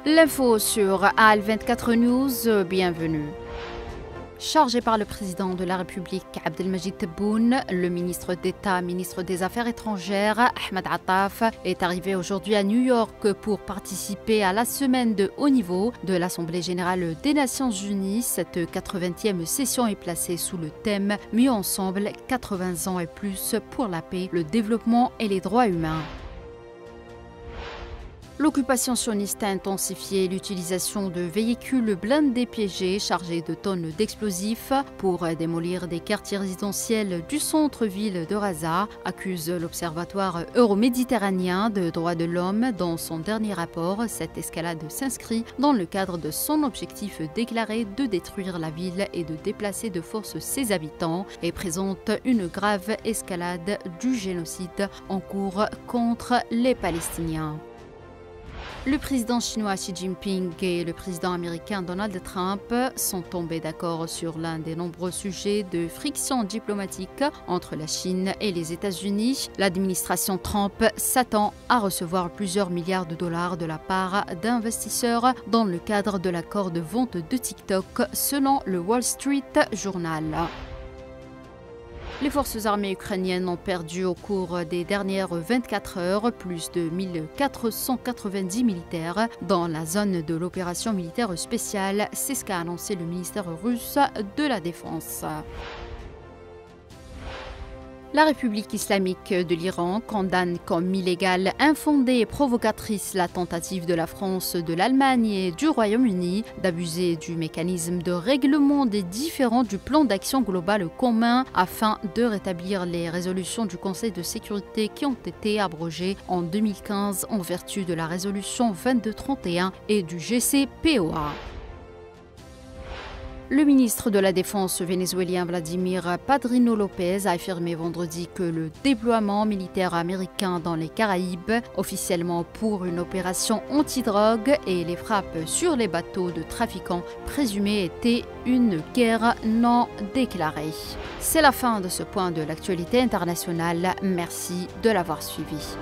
L'info sur AL24 News, bienvenue. Chargé par le président de la République Abdelmajid Tebboune, le ministre d'État, ministre des Affaires étrangères Ahmed Attaf est arrivé aujourd'hui à New York pour participer à la semaine de haut niveau de l'Assemblée générale des Nations Unies. Cette 80e session est placée sous le thème « Mieux ensemble, 80 ans et plus pour la paix, le développement et les droits humains ». L'occupation sioniste a intensifié l'utilisation de véhicules blindés piégés chargés de tonnes d'explosifs pour démolir des quartiers résidentiels du centre-ville de Gaza, accuse l'Observatoire euro-méditerranéen de droits de l'homme. Dans son dernier rapport, cette escalade s'inscrit dans le cadre de son objectif déclaré de détruire la ville et de déplacer de force ses habitants et présente une grave escalade du génocide en cours contre les Palestiniens. Le président chinois Xi Jinping et le président américain Donald Trump sont tombés d'accord sur l'un des nombreux sujets de friction diplomatique entre la Chine et les États-Unis. L'administration Trump s'attend à recevoir plusieurs milliards de dollars de la part d'investisseurs dans le cadre de l'accord de vente de TikTok, selon le Wall Street Journal. Les forces armées ukrainiennes ont perdu au cours des dernières 24 heures plus de 1490 militaires dans la zone de l'opération militaire spéciale. C'est ce qu'a annoncé le ministère russe de la Défense. La République islamique de l'Iran condamne comme illégale, infondée et provocatrice la tentative de la France, de l'Allemagne et du Royaume-Uni d'abuser du mécanisme de règlement des différends du plan d'action global commun afin de rétablir les résolutions du Conseil de sécurité qui ont été abrogées en 2015 en vertu de la résolution 2231 et du JCPOA. Le ministre de la Défense vénézuélien Vladimir Padrino López a affirmé vendredi que le déploiement militaire américain dans les Caraïbes, officiellement pour une opération anti-drogue et les frappes sur les bateaux de trafiquants présumés, étaient une guerre non déclarée. C'est la fin de ce point de l'actualité internationale. Merci de l'avoir suivi.